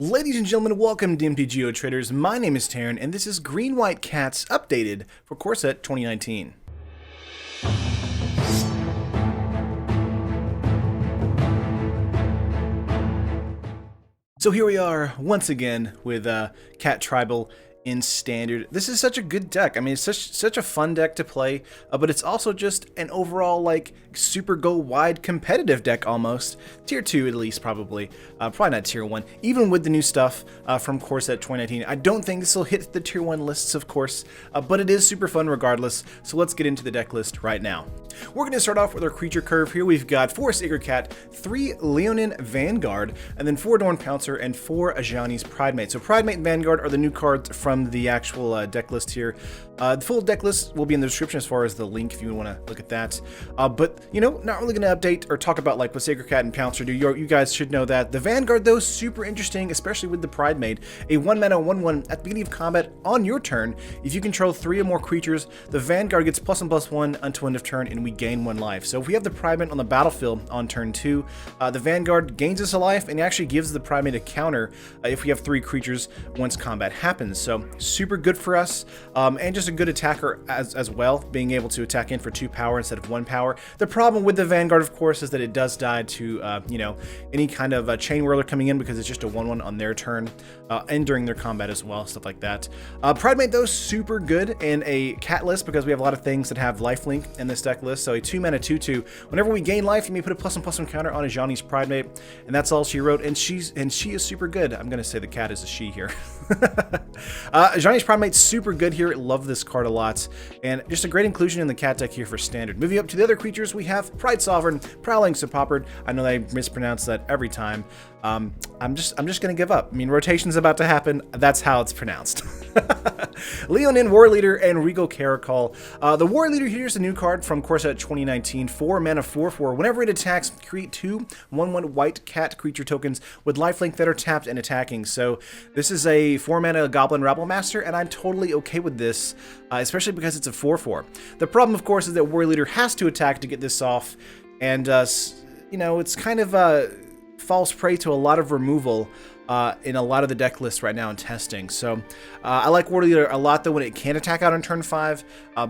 Ladies and gentlemen, welcome to MTG Traders. My name is Taryn, and this is Green White Cats updated for Core Set 2019. So here we are once again with Cat Tribal in Standard. This is such a good deck. I mean, it's such a fun deck to play, but it's also just an overall like super go wide competitive deck almost. Tier 2 at least, probably not Tier 1. Even with the new stuff from Core Set 2019, I don't think this will hit the Tier 1 lists, of course, but it is super fun regardless. So let's get into the deck list right now. We're going to start off with our creature curve here. We've got 4 Sacred Cat, 3 Leonin Vanguard, and then 4 Dorn Pouncer and 4 Ajani's Pridemate. So Pridemate and Vanguard are the new cards from the actual deck list here. The full deck list will be in the description as far as the link if you want to look at that. But, you know, not really going to update or talk about like what Sacred Cat and Pouncer do. You guys should know that. The Vanguard, though, super interesting, especially with the Pridemate. A 1-mana 1/1 at the beginning of combat on your turn. If you control 3 or more creatures, the Vanguard gets +1/+1 until end of turn, and we gain 1 life. So if we have the Pridemate on the battlefield on turn 2, the Vanguard gains us a life and actually gives the Pridemate a counter if we have 3 creatures once combat happens. So super good for us, and just a good attacker as well, being able to attack in for 2 power instead of 1 power. The problem with the Vanguard, of course, is that it does die to you know, any kind of Chain Whirler coming in because it's just a 1/1 on their turn and during their combat as well, stuff like that. Pridemate, though, super good in a cat list because we have a lot of things that have lifelink in this deck list. So a 2-mana 2/2. Whenever we gain life, you may put a +1/+1 counter on Ajani's Pridemate, and that's all she wrote. And she is super good. I'm gonna say the cat is a she here. Ajani's Pridemate's super good here. Love this card a lot, and just a great inclusion in the cat deck here for Standard. Moving up to the other creatures, we have Pride Sovereign, Prowling Sepoppered. I know that I mispronounce that every time. I'm just gonna give up. I mean, rotation's about to happen. That's how it's pronounced. Leonin War Leader and Regal Caracol. The War Leader here is a new card from Core Set 2019. 4 mana 4/4. Whenever it attacks, create 2 1/1 white cat creature tokens with lifelink that are tapped and attacking. So this is a 4 mana Goblin Rabble Master, and I'm totally okay with this, especially because it's a 4/4. The problem, of course, is that War Leader has to attack to get this off, and you know, it's kind of falls prey to a lot of removal in a lot of the deck lists right now in testing. So I like War Leader a lot, though, when it can attack out on turn 5,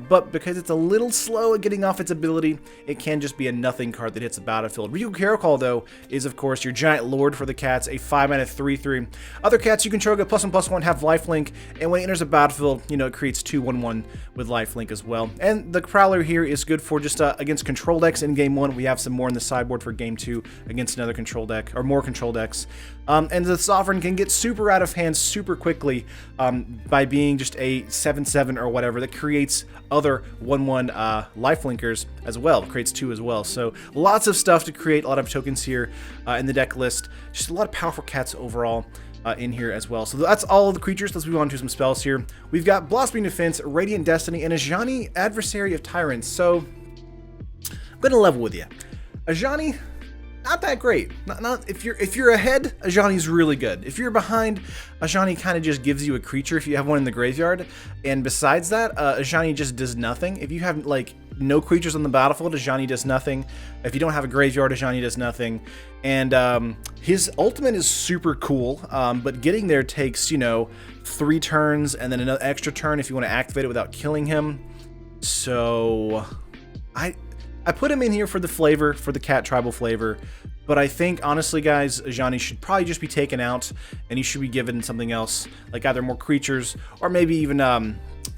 but because it's a little slow at getting off its ability, it can just be a nothing card that hits the battlefield. Regal Caracol, though, is of course your giant lord for the cats, a 5-mana 3/3. Other cats you control get +1/+1, have lifelink, and when it enters the battlefield, you know, it creates 2 1/1 with lifelink as well. And the Prowler here is good for just against control decks in game 1. We have some more in the sideboard for game 2 against another control deck, or more control decks. And the Sovereign can get super out of hand super quickly by being just a 7/7 or whatever that creates other 1/1 lifelinkers as well. It creates 2 as well. So lots of stuff to create, a lot of tokens here in the deck list. Just a lot of powerful cats overall in here as well. So that's all of the creatures. Let's move on to some spells here. We've got Blossoming Defense, Radiant Destiny, and Ajani, Adversary of Tyrants. So I'm going to level with you. Ajani, not that great. Not if you're ahead, Ajani's really good. If you're behind, Ajani kind of just gives you a creature if you have one in the graveyard, and besides that, Ajani just does nothing. If you have like no creatures on the battlefield, Ajani does nothing. If you don't have a graveyard, Ajani does nothing. And his ultimate is super cool, but getting there takes, you know, 3 turns and then another extra turn if you want to activate it without killing him. So I put him in here for the flavor, for the cat tribal flavor, but I think, honestly, guys, Ajani should probably just be taken out, and he should be given something else, like either more creatures, or maybe even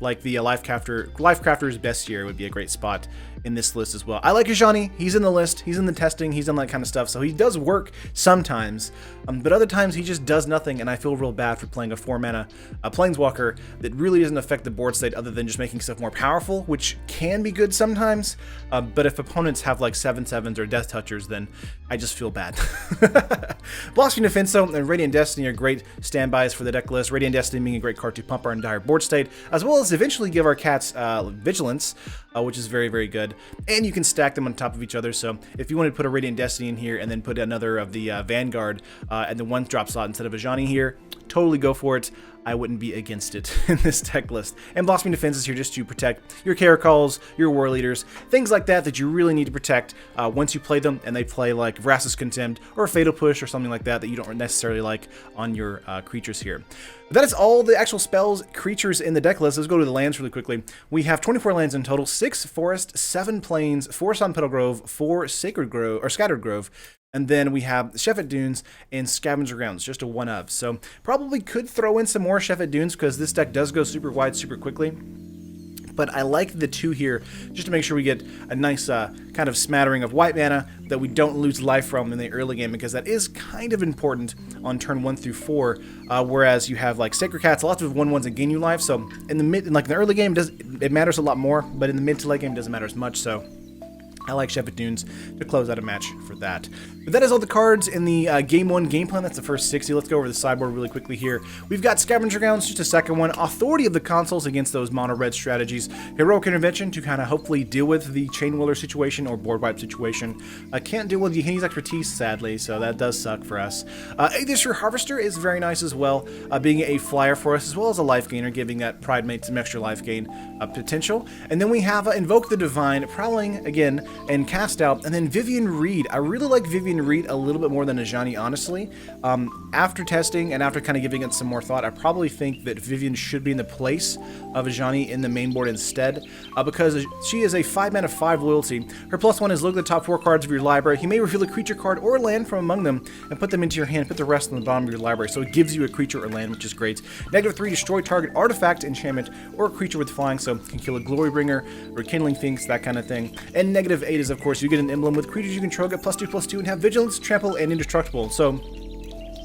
like the Lifecrafter's Bestiary would be a great spot in this list as well. I like Ajani. He's in the list. He's in the testing. He's done that kind of stuff. So he does work sometimes, but other times he just does nothing, and I feel real bad for playing a 4-mana Planeswalker that really doesn't affect the board state other than just making stuff more powerful, which can be good sometimes. But if opponents have like 7/7s or Death Touchers, then I just feel bad. Blossoming Defense, though, and Radiant Destiny are great standbys for the deck list. Radiant Destiny being a great card to pump our entire board state, as well as eventually give our cats Vigilance. which is very, very good. And you can stack them on top of each other. So if you wanted to put a Radiant Destiny in here and then put another of the Vanguard and the 1-drop slot instead of a Ajani here, totally go for it. I wouldn't be against it in this deck list. And Blossoming Defense is here just to protect your Caracals, your War Leaders, things like that that you really need to protect once you play them and they play like Vraska's Contempt or Fatal Push or something like that that you don't necessarily like on your creatures here. But that is all the actual spells, creatures in the deck list. Let's go to the lands really quickly. We have 24 lands in total, 6 Forest, 7 Plains, 4 Sun Petal Grove, 4 Sacred Grove, or Scattered Grove, and then we have Shefet Dunes and Scavenger Grounds, just a one of. So probably could throw in some more Shefet Dunes because this deck does go super wide super quickly. But I like the 2 here just to make sure we get a nice kind of smattering of white mana that we don't lose life from in the early game, because that is kind of important on turn 1 through 4. Whereas you have like Sacred Cats, lots of 1/1s that gain you life. So in the early game, it matters a lot more, but in the mid to late game, it doesn't matter as much. So I like Shefet Dunes to close out a match for that. But that is all the cards in the Game 1 game plan. That's the first 60. Let's go over the sideboard really quickly here. We've got Scavenger Grounds, just a second one. Authority of the Consuls against those mono-red strategies. Heroic Intervention to kind of hopefully deal with the Chain Whirler situation or board wipe situation. I can't deal with Yahine's Expertise, sadly, so that does suck for us. Aether Harvester is very nice as well, being a flyer for us, as well as a life gainer, giving that Pride Mate some extra life gain potential. And then we have Invoke the Divine, Prowling again, and Cast Out, and then Vivian Reed. I really like Vivian Reed a little bit more than Ajani, honestly. After testing and after kind of giving it some more thought, I probably think that Vivian should be in the place of Ajani in the main board instead, because she is a 5 mana 5 loyalty. Her +1 is look at the top 4 cards of your library. You may reveal a creature card or land from among them and put them into your hand. Put the rest on the bottom of your library, so it gives you a creature or land, which is great. -3, destroy target artifact, enchantment, or a creature with flying, so it can kill a Glorybringer or Kindling Finks, that kind of thing. And -8 is, of course, you get an emblem with creatures you control, get +2/+2, and have vigilance, trample, and indestructible. So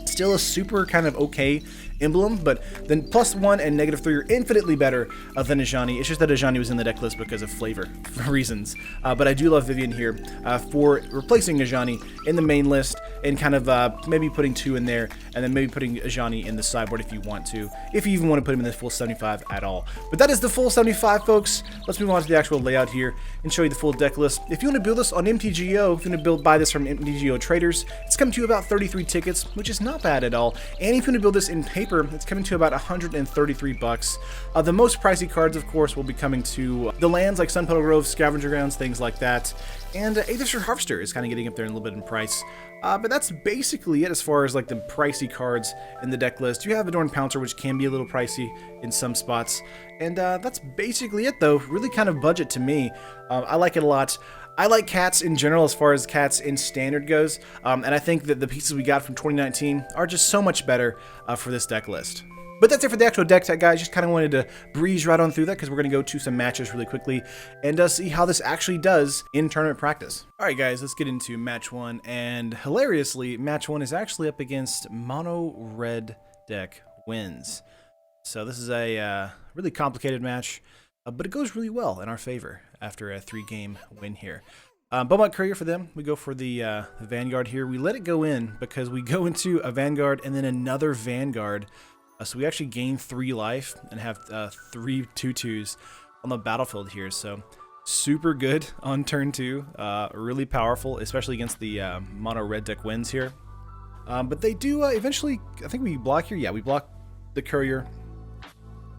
still a super kind of okay emblem, but then +1 and -3 are infinitely better than Ajani. It's just that Ajani was in the deck list because of flavor reasons. But I do love Vivian here for replacing Ajani in the main list and kind of maybe putting 2 in there and then maybe putting Ajani in the sideboard if you want to, if you even want to put him in the full 75 at all. But that is the full 75, folks. Let's move on to the actual layout here and show you the full deck list. If you want to build this on MTGO, if you want to buy this from MTGO traders, it's coming to you about 33 tickets, which is not bad at all. And if you want to build this in paper, it's coming to about 133 bucks. The most pricey cards, of course, will be coming to the lands like Sun Petal Grove, Scavenger Grounds, things like that. And Aether Harvester is kind of getting up there in a little bit in price. But that's basically it as far as like the pricey cards in the deck list. You have Adorned Pouncer, which can be a little pricey in some spots. And that's basically it, though. Really kind of budget to me. I like it a lot. I like cats in general as far as cats in standard goes, and I think that the pieces we got from 2019 are just so much better for this deck list. But that's it for the actual deck tech, guys. Just kind of wanted to breeze right on through that because we're going to go to some matches really quickly and see how this actually does in tournament practice. All right, guys, let's get into match 1. And hilariously, match 1 is actually up against mono red deck wins. So this is a really complicated match, but it goes really well in our favor after a 3-game win here. Beaumont Courier for them. We go for the Vanguard here. We let it go in because we go into a Vanguard and then another Vanguard. So we actually gain 3 life and have 3 2/2s on the battlefield here. So super good on turn 2. Really powerful, especially against the mono red deck wins here. But they do eventually, I think we block here. Yeah, we block the Courier,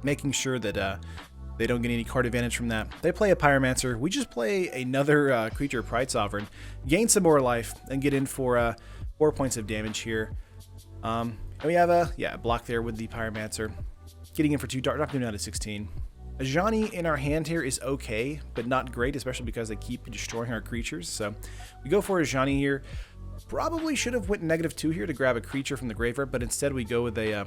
making sure that they don't get any card advantage from that. They play a Pyromancer. We just play another creature, Pride Sovereign, gain some more life, and get in for 4 points of damage here. And we have a block there with the Pyromancer, getting in for 2 dark, knocking him down to 16. Ajani in our hand here is okay, but not great, especially because they keep destroying our creatures. So we go for Ajani here. Probably should have went -2 here to grab a creature from the graveyard, but instead we go with a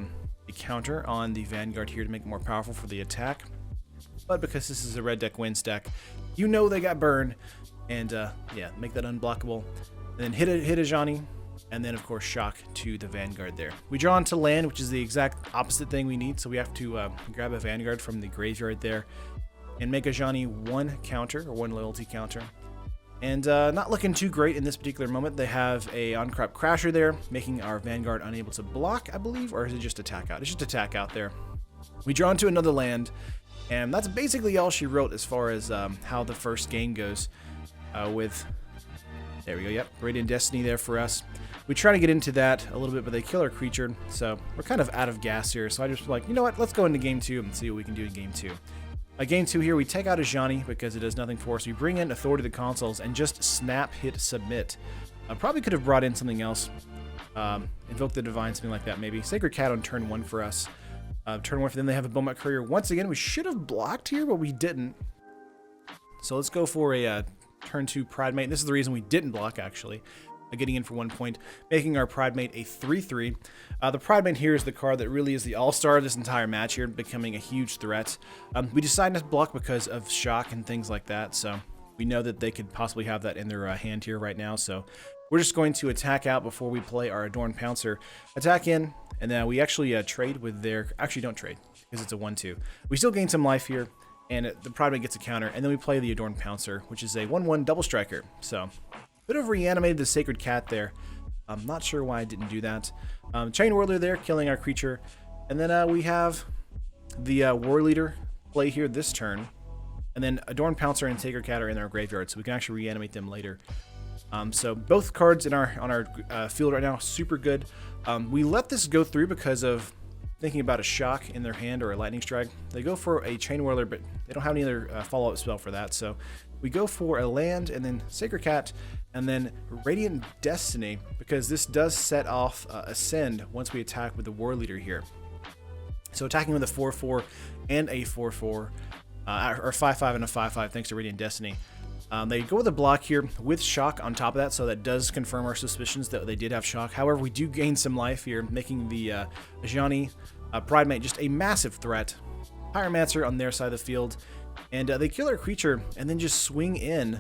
counter on the Vanguard here to make it more powerful for the attack. But because this is a red deck wins deck, you know they got burned, and make that unblockable. And then hit Ajani, and then of course shock to the Vanguard there. We draw into land, which is the exact opposite thing we need, so we have to grab a Vanguard from the graveyard there and make Ajani 1 counter, or 1 loyalty counter. And not looking too great in this particular moment. They have a on-crop Crasher there, making our Vanguard unable to block, I believe, or is it just attack out? It's just attack out there. We draw into another land, And that's basically all she wrote as far as how the first game goes with... There we go, yep, Radiant Destiny there for us. We try to get into that a little bit, but they kill our creature, so we're kind of out of gas here. So I just like, you know what, let's go into game 2 and see what we can do in game 2. Game 2 here, we take out Ajani because it does nothing for us. We bring in Authority of the Consoles and just snap, hit, submit. Probably could have brought in something else. Invoke the Divine, something like that maybe. Sacred Cat on turn 1 for us. Turn 1 for them, they have a Bomat Courier. Once again, we should have blocked here, but we didn't. So let's go for a turn 2 Pridemate. This is the reason we didn't block, actually. Getting in for 1 point, making our Pridemate a 3/3. The Pridemate here is the card that really is the all-star of this entire match here, becoming a huge threat. We decided not to block because of shock and things like that, so we know that they could possibly have that in their hand here right now, so we're just going to attack out before we play our Adorned Pouncer. Attack in, and then we actually trade with their... Actually, don't trade, because it's a 1/2. We still gain some life here, and the Pridemate gets a counter, and then we play the Adorned Pouncer, which is a 1/1 double striker, so... Could have reanimated the Sacred Cat there. I'm not sure why I didn't do that. Chain Whirler there, killing our creature. And then we have the War Leader play here this turn. And then Adorned Pouncer and Sacred Cat are in our graveyard, so we can actually reanimate them later. So both cards on our field right now, super good. We let this go through because of thinking about a shock in their hand or a lightning strike. They go for a Chain Whirler, but they don't have any other follow-up spell for that. So we go for a land and then Sacred Cat and then Radiant Destiny, because this does set off Ascend once we attack with the War Leader here. So attacking with a 4/4 and a 4/4, or 5/5 and a 5/5 thanks to Radiant Destiny. They go with a block here with shock on top of that, so that does confirm our suspicions that they did have shock. However, we do gain some life here, making the Ajani Pridemate just a massive threat. Pyromancer on their side of the field, and they kill our creature and then just swing in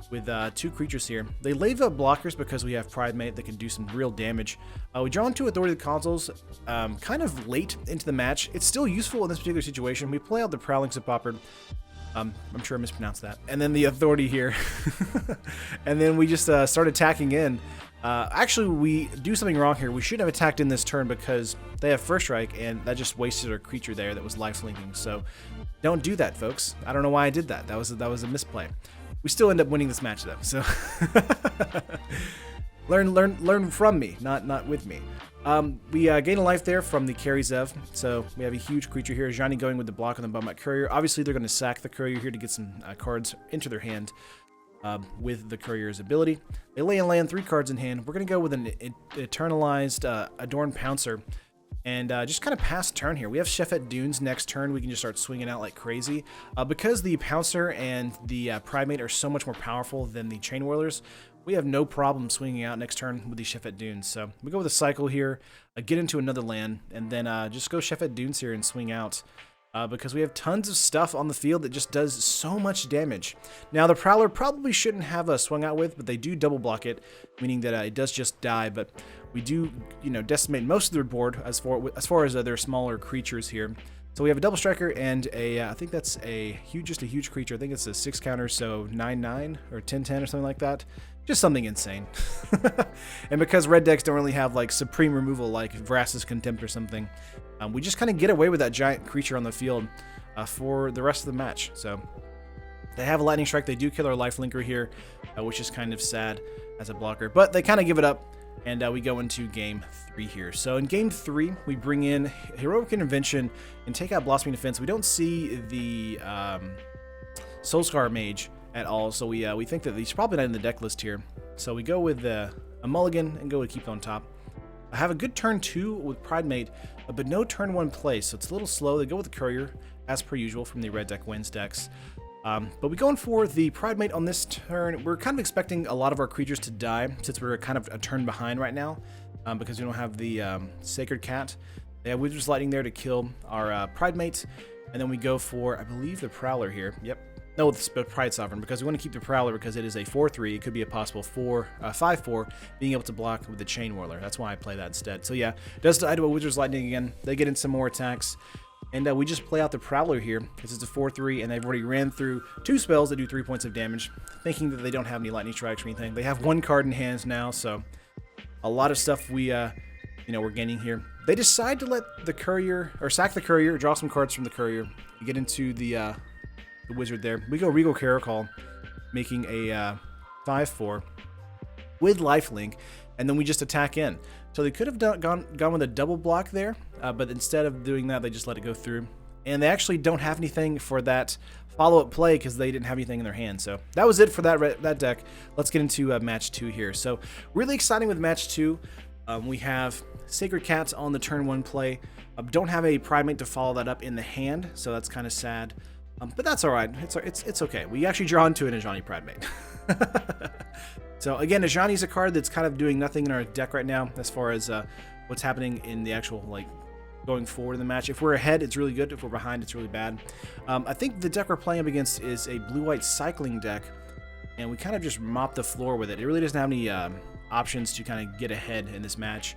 with 2 creatures here. They leave up blockers because we have Pridemate that can do some real damage. We draw into Authority of the Consoles kind of late into the match. It's still useful in this particular situation. We play out the Prowling Subpopper. I'm sure I mispronounced that. And then the Authority here. And then we just start attacking in. Actually, we do something wrong here. We shouldn't have attacked in this turn because they have First Strike, and that just wasted our creature there that was lifelinking. So don't do that, folks. I don't know why I did that. That was a misplay. We still end up winning this match, though. So learn from me, not with me. We gain a life there from the Carry Zev, so we have a huge creature here. Ajani going with the block on the Bomat Courier. Obviously, they're going to sack the Courier here to get some cards into their hand with the Courier's ability. They land 3 cards in hand. We're going to go with an Eternalized Adorned Pouncer and just kind of pass turn here. We have Shefet Dunes next turn. We can just start swinging out like crazy. Because the Pouncer and the Pridemate are so much more powerful than the Chain Whirlers, we have no problem swinging out next turn with the Shefet Dunes. So we go with a cycle here, get into another land, and then just go Shefet Dunes here and swing out. Because we have tons of stuff on the field that just does so much damage. Now, the Prowler probably shouldn't have swung out with, but they do double block it, meaning that it does just die. But we do, decimate most of their board as far as their smaller creatures here. So we have a double striker and I think that's just a huge creature. I think it's a 6 counter, so 9/9 or 10/10 or something like that. Just something insane. And because red decks don't really have like supreme removal like Vraska's Contempt or something, we just kind of get away with that giant creature on the field for the rest of the match. So they have a lightning strike. They do kill our lifelinker here, which is kind of sad as a blocker, but they kind of give it up. And we go into game 3 here. So in game 3, we bring in Heroic Intervention and take out Blossoming Defense. We don't see the Soulscar Mage at all, so we think that he's probably not in the deck list here. So we go with a mulligan and go with Keep on Top. I have a good turn 2 with Pridemate, but no turn 1 play, so it's a little slow. They go with the Courier, as per usual, from the red deck wins decks. But we're going for the Pridemate on this turn. We're kind of expecting a lot of our creatures to die, since we're kind of a turn behind right now, because we don't have the Sacred Cat. They have Wizard's Lightning there to kill our Pridemate, and then we go for, I believe, the Prowler here. Yep. No, it's Pride Sovereign, because we want to keep the Prowler because it is a 4/3. It could be a possible 5/4, being able to block with the Chain Whirler. That's why I play that instead. So yeah, does die to a Wizard's Lightning again. They get in some more attacks. And we just play out the Prowler here, because it's a 4/3, and they've already ran through 2 spells that do 3 points of damage, thinking that they don't have any lightning strikes or anything. They have 1 card in hands now, so a lot of stuff we we're gaining here. They decide to let the courier, or sack the courier, draw some cards from the courier, get into the wizard there. We go Regal Caracol, making a 5/4 with lifelink, and then we just attack in. So they could have gone with a double block there, but instead of doing that, they just let it go through. And they actually don't have anything for that follow-up play because they didn't have anything in their hand. So that was it for that deck. Let's get into match 2 here. So really exciting with match 2. We have Sacred Cats on the turn 1 play. Don't have a Primate to follow that up in the hand, so that's kind of sad. But that's all right. It's okay. We actually draw into an Ajani Primate. So again, Ajani's a card that's kind of doing nothing in our deck right now as far as what's happening in the actual going forward in the match. If we're ahead, it's really good. If we're behind, it's really bad. I think the deck we're playing up against is a blue-white cycling deck, and we kind of just mop the floor with it. It really doesn't have any options to kind of get ahead in this match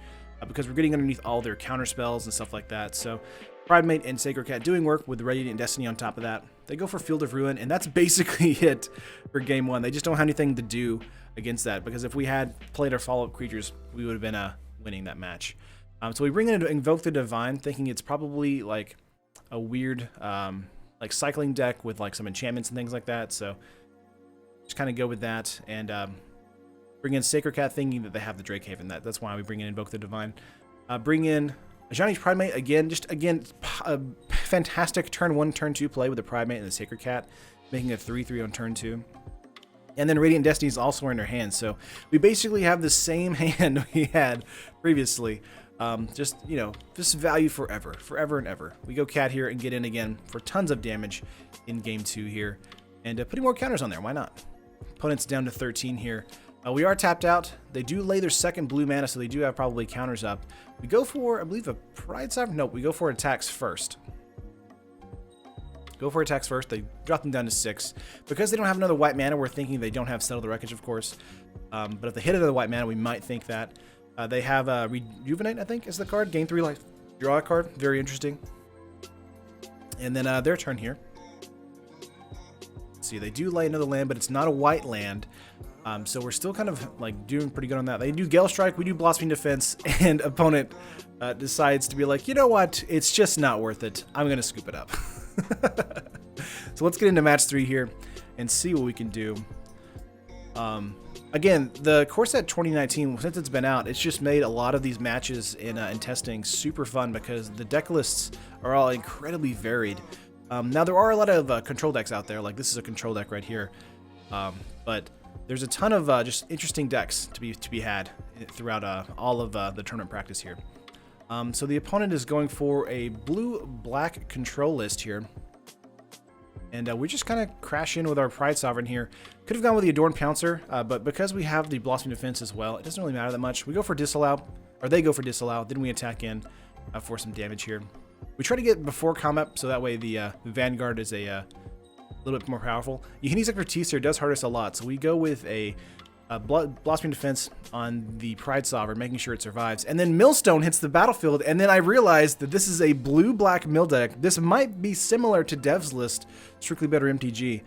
because we're getting underneath all their counter spells and stuff like that. So Primate and Sacred Cat doing work with Radiant Destiny on top of that. They go for Field of Ruin, and that's basically it for game 1. They just don't have anything to do against that, because if we had played our follow-up creatures, we would have been winning that match. So we bring in Invoke the Divine, thinking it's probably like a weird cycling deck with some enchantments and things like that. So just kind of go with that, and bring in Sacred Cat, thinking that they have the Drake Haven. That's why we bring in Invoke the Divine. Bring in Ajani's Primate again. A fantastic turn 1, turn 2 play with the Primate and the Sacred Cat, making a 3/3 on turn 2. And then Radiant Destiny is also in our hands. So we basically have the same hand we had previously. Just value forever and ever. We go Cat here and get in again for tons of damage in game 2 here. And putting more counters on there, why not? Opponent's down to 13 here. We are tapped out. They do lay their second blue mana, so they do have probably counters up. We go for, I believe, a Pride Sovereign? Nope, we go for attacks first. They drop them down to 6. Because they don't have another white mana, we're thinking they don't have Settle the Wreckage, of course. But if they hit another white mana, we might think that. They have Rejuvenate, I think, is the card. Gain 3 life. Draw a card. Very interesting. And then their turn here. Let's see, they do lay another land, but it's not a white land. So we're still kind of doing pretty good on that. They do Gale Strike, we do Blossoming Defense, and opponent decides to be like, you know what? It's just not worth it. I'm going to scoop it up. So let's get into match 3 here and see what we can do. Again, the core set 2019, since it's been out, it's just made a lot of these matches in testing super fun because the deck lists are all incredibly varied. Now, there are a lot of control decks out there, like this is a control deck right here, but there's a ton of just interesting decks to be had throughout all of the tournament practice here. So the opponent is going for a blue-black control list here. And we just kind of crash in with our Pride Sovereign here. Could have gone with the Adorned Pouncer, but because we have the Blossoming Defense as well, it doesn't really matter that much. We go for Disallow, or they go for Disallow, then we attack in for some damage here. We try to get before combat, so that way the Vanguard is a little bit more powerful. Yahini's Expertise here does hurt us a lot, so we go with a Blossoming Defense on the Pride Sovereign, making sure it survives. And then Millstone hits the battlefield, and then I realized that this is a blue-black mill deck. This might be similar to Dev's list, Strictly Better MTG.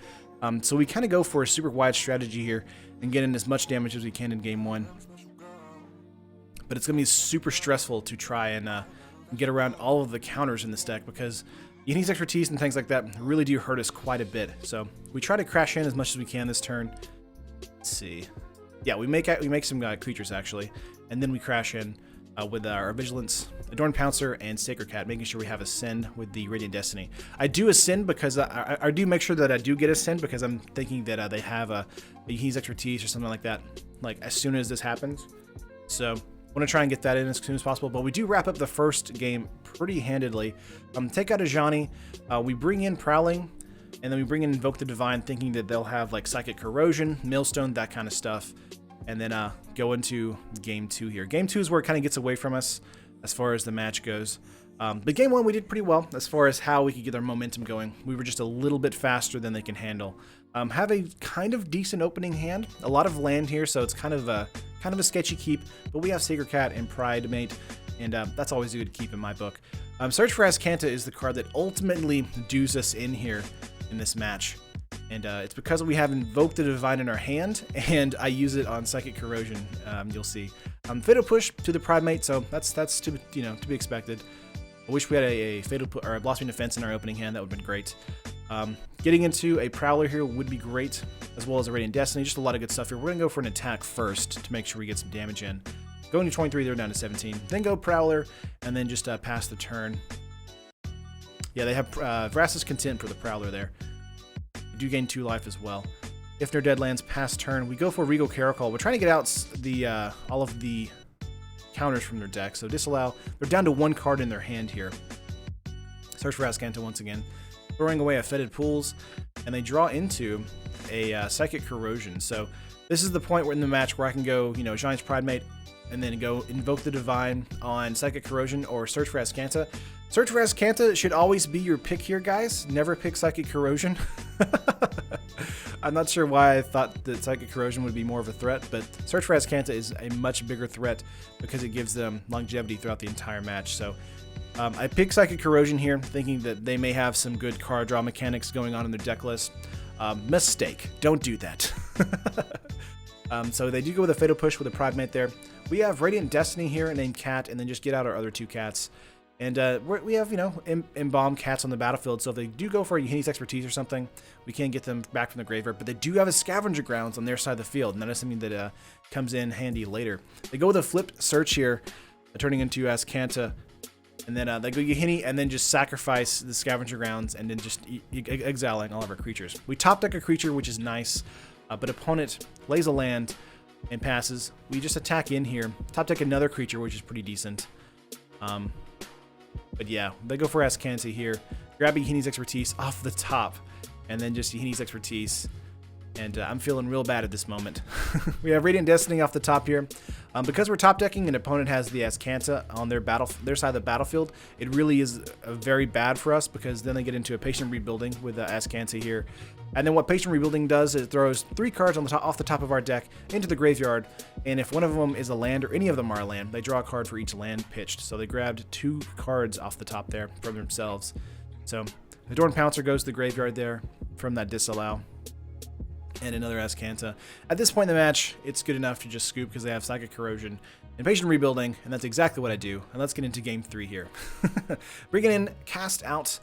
So we kind of go for a super wide strategy here and get in as much damage as we can in game 1. But it's going to be super stressful to try and get around all of the counters in this deck because Yahini's Expertise and things like that really do hurt us quite a bit. So we try to crash in as much as we can this turn. Let's see. Yeah, we make some creatures actually, and then we crash in with our Vigilance, Adorned Pouncer, and Sacred Cat, making sure we have a Send with the Radiant Destiny. I do a Send because I do make sure that I do get a Send because I'm thinking that they have a Yahini's Expertise or something like that, as soon as this happens. So I want to try and get that in as soon as possible, but we do wrap up the first game pretty handedly. Take out Ajani, we bring in Prowling, and then we bring in Invoke the Divine, thinking that they'll have Psychic Corrosion, Millstone, that kind of stuff. And then go into game 2 here. Game 2 is where it kind of gets away from us as far as the match goes. But game 1 we did pretty well as far as how we could get our momentum going. We were just a little bit faster than they can handle. Have a kind of decent opening hand. A lot of land here, so it's kind of a sketchy keep. But we have Sacred Cat and Pride Mate, and that's always a good keep in my book. Search for Azcanta is the card that ultimately dues us in here in this match. And it's because we have Invoked the Divine in our hand, and I use it on Psychic Corrosion, you'll see. Fatal Push to the Pridemate, so that's to be expected. I wish we had a Fatal or a Blossoming Defense in our opening hand. That would have been great. Getting into a Prowler here would be great, as well as a Radiant Destiny. Just a lot of good stuff here. We're going to go for an attack first to make sure we get some damage in. Going to 23, they're down to 17. Then go Prowler, and then just pass the turn. Yeah, they have Vraska's Content for the Prowler there. We do gain 2 life as well. If their dead lands past turn, we go for Regal Caracol. We're trying to get out the all of the counters from their deck. So disallow. They're down to 1 card in their hand here. Search for Azcanta once again. Throwing away a Fetid Pools, and they draw into a Psychic Corrosion. So this is the point where in the match where I can go, Giant's Pridemate, and then go Invoke the Divine on Psychic Corrosion or Search for Azcanta. Search for Azcanta should always be your pick here, guys. Never pick Psychic Corrosion. I'm not sure why I thought that Psychic Corrosion would be more of a threat, but Search for Azcanta is a much bigger threat because it gives them longevity throughout the entire match. So I picked Psychic Corrosion here, thinking that they may have some good card draw mechanics going on in their deck list. Mistake. Don't do that. So they do go with a Fatal Push with a Pridemate there. We have Radiant Destiny here named Cat, and then just get out our other 2 cats. And we have, embalmed cats on the battlefield, so if they do go for a Yahini's Expertise or something, we can get them back from the graveyard. But they do have a Scavenger Grounds on their side of the field, and that is something that comes in handy later. They go with a Flipped Search here, turning into Azcanta, and then they go Yahini, and then just sacrifice the Scavenger Grounds, and then just exiling all of our creatures. We top deck a creature, which is nice, but opponent lays a land and passes. We just attack in here, top deck another creature, which is pretty decent. But yeah, they go for Azcanta here. Grab Yahini's Expertise off the top, and then just Yahini's Expertise. And I'm feeling real bad at this moment. We have Radiant Destiny off the top here. Because we're top decking, an opponent has the Azcanta on their side of the battlefield. It really is very bad for us because then they get into a Patient Rebuilding with the Azcanta here. And then what Patient Rebuilding does is it throws 3 cards on off the top of our deck into the graveyard. And if one of them is a land or any of them are a land, they draw a card for each land pitched. So they grabbed 2 cards off the top there from themselves. So the Dorn Pouncer goes to the graveyard there from that disallow. And another Azcanta. At this point in the match, it's good enough to just scoop because they have Psychic Corrosion and Patient Rebuilding, and that's exactly what I do. And let's get into game 3 here. Bringing in Cast Out,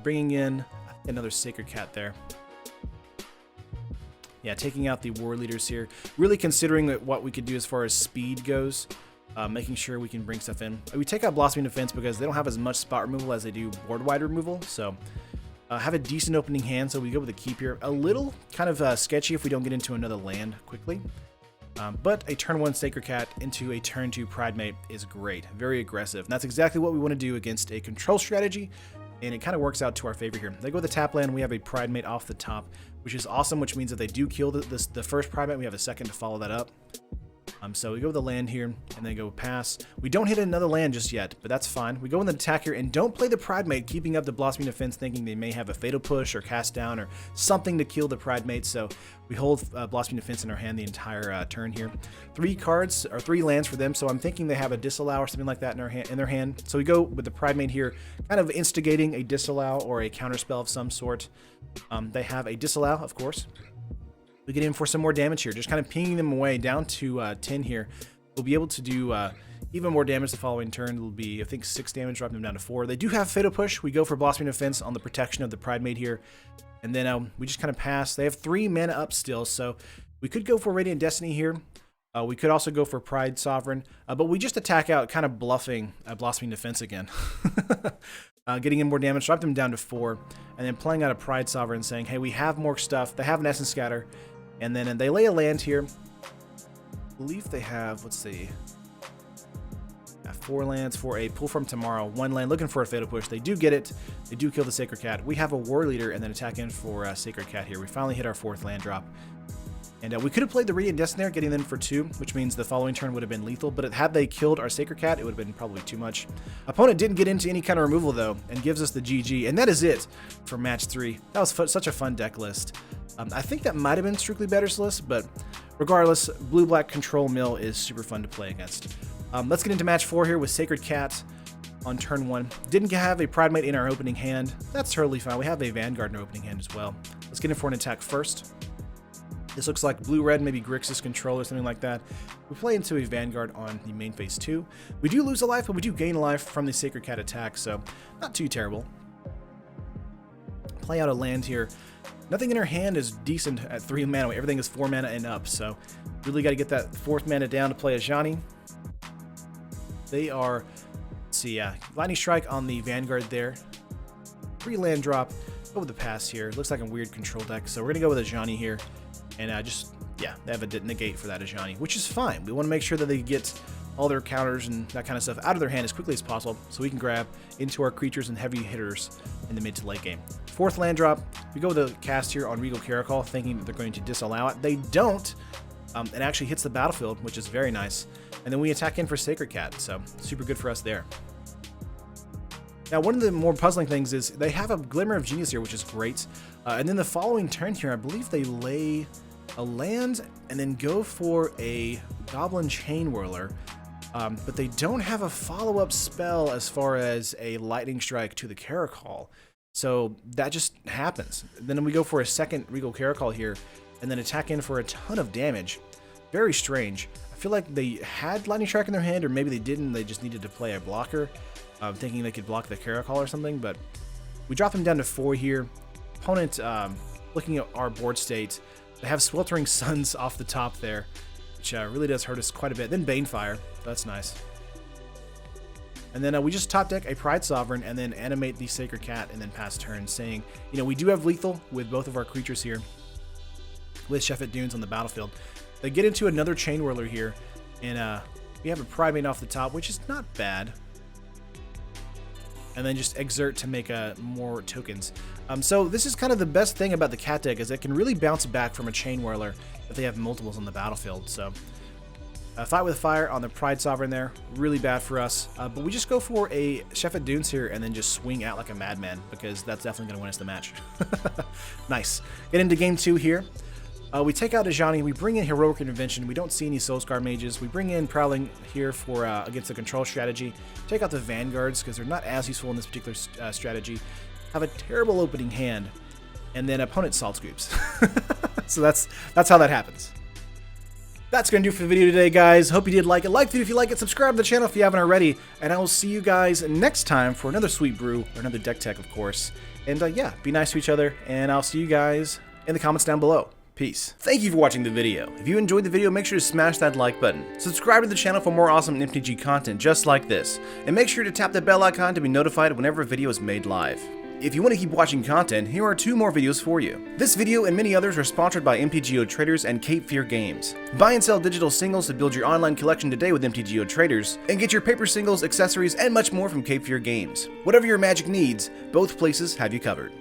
bringing in another Sacred Cat there. Yeah, taking out the War Leaders here. Really considering that what we could do as far as speed goes, making sure we can bring stuff in. We take out Blossoming Defense because they don't have as much spot removal as they do board-wide removal, so have a decent opening hand, so we go with a keep here. A little kind of sketchy if we don't get into another land quickly. But a turn 1 Sacred Cat into a turn 2 Pridemate is great. Very aggressive. And that's exactly what we want to do against a control strategy, and it kind of works out to our favor here. They go with the tap land. We have a Pridemate off the top, which is awesome, which means that they do kill the first Pridemate. We have a second to follow that up. So we go with the land here, and then go pass. We don't hit another land just yet, but that's fine. We go in the attack here, and don't play the Pridemate, keeping up the Blossoming Defense, thinking they may have a Fatal Push or Cast Down or something to kill the Pridemate. So we hold Blossoming Defense in our hand the entire turn here. 3 cards, or 3 lands for them, so I'm thinking they have a Disallow or something like that in their hand. So we go with the Pridemate here, kind of instigating a Disallow or a counterspell of some sort. They have a Disallow, of course. We get in for some more damage here, just kind of pinging them away down to 10 here. We'll be able to do even more damage the following turn. It'll be, I think, 6 damage, dropping them down to 4. They do have Fatal Push. We go for Blossoming Defense on the protection of the Pridemate here. And then we just kind of pass. They have 3 mana up still, so we could go for Radiant Destiny here. We could also go for Pride Sovereign, but we just attack out, kind of bluffing Blossoming Defense again. Getting in more damage, drop them down to 4, and then playing out a Pride Sovereign, saying, hey, we have more stuff. They have an Essence Scatter. And then they lay a land here. I believe they have, let's see, 4 lands for a Pull from Tomorrow. 1 land looking for a Fatal Push. They do get it. They do kill the Sacred Cat. We have a War Leader and then attack in for Sacred Cat here. We finally hit our 4th land drop. And we could have played the Radiant Destiny there, getting them for 2, which means the following turn would have been lethal. But had they killed our Sacred Cat, it would have been probably too much. Opponent didn't get into any kind of removal, though, and gives us the GG. And that is it for match 3. That was such a fun deck list. I think that might have been Strictly Better's list, but regardless, Blue-Black Control Mill is super fun to play against. Let's get into match 4 here with Sacred Cat on turn 1. Didn't have a Pridemate in our opening hand. That's totally fine. We have a Vanguard in our opening hand as well. Let's get in for an attack first. This looks like blue-red, maybe Grixis control or something like that. We play into a Vanguard on the main phase 2. We do lose a life, but we do gain a life from the Sacred Cat attack, so not too terrible. Play out a land here. Nothing in her hand is decent at 3 mana. Everything is 4 mana and up, so really got to get that 4th mana down to play a Ajani. They are, let's see, Lightning Strike on the Vanguard there. 3 land drop. Go with the pass here. Looks like a weird control deck, so we're going to go with a Ajani here. And they have a negate for that Ajani, which is fine. We want to make sure that they get all their counters and that kind of stuff out of their hand as quickly as possible so we can grab into our creatures and heavy hitters in the mid to late game. 4th land drop, we go with the cast here on Regal Caracol, thinking that they're going to disallow it. They don't. It actually hits the battlefield, which is very nice. And then we attack in for Sacred Cat, so super good for us there. Now, one of the more puzzling things is they have a Glimmer of Genius here, which is great. And then the following turn here, I believe they lay a land and then go for a Goblin Chain Whirler. But they don't have a follow-up spell as far as a Lightning Strike to the Caracol. So that just happens. Then we go for a second Regal Caracol here and then attack in for a ton of damage. Very strange. I feel like they had Lightning Strike in their hand, or maybe they didn't. They just needed to play a blocker, thinking they could block the Caracol or something. But we drop them down to 4 here. Opponent, looking at our board state, they have Sweltering Suns off the top there, which really does hurt us quite a bit. Then Banefire. That's nice. And then we just top deck a Pride Sovereign and then animate the Sacred Cat and then pass turn, saying, you know, we do have lethal with both of our creatures here with Sheffet Dunes on the battlefield. They get into another Chain Whirler here, and we have a Primate off the top, which is not bad. And then just exert to make more tokens. So this is kind of the best thing about the Cat deck, is it can really bounce back from a Chain Whirler if they have multiples on the battlefield. So Fight with Fire on the Pride Sovereign there, really bad for us. But we just go for a Sheffet Dunes here and then just swing out like a madman, because that's definitely going to win us the match. Nice. Get into game 2 here. We take out Ajani, we bring in Heroic Intervention, we don't see any Soulscar Mages, we bring in Prowling here for against the control strategy, take out the Vanguards because they're not as useful in this particular strategy, have a terrible opening hand, and then opponent Salt Scoops. So that's how that happens. That's going to do for the video today, guys. Hope you did like it. Like the video if you like it, subscribe to the channel if you haven't already, and I will see you guys next time for another sweet brew, or another deck tech, of course. And yeah, be nice to each other, and I'll see you guys in the comments down below. Peace. Thank you for watching the video. If you enjoyed the video, make sure to smash that like button. Subscribe to the channel for more awesome MTG content just like this. And make sure to tap the bell icon to be notified whenever a video is made live. If you want to keep watching content, here are 2 more videos for you. This video and many others are sponsored by MTGO Traders and Cape Fear Games. Buy and sell digital singles to build your online collection today with MTGO Traders, and get your paper singles, accessories, and much more from Cape Fear Games. Whatever your Magic needs, both places have you covered.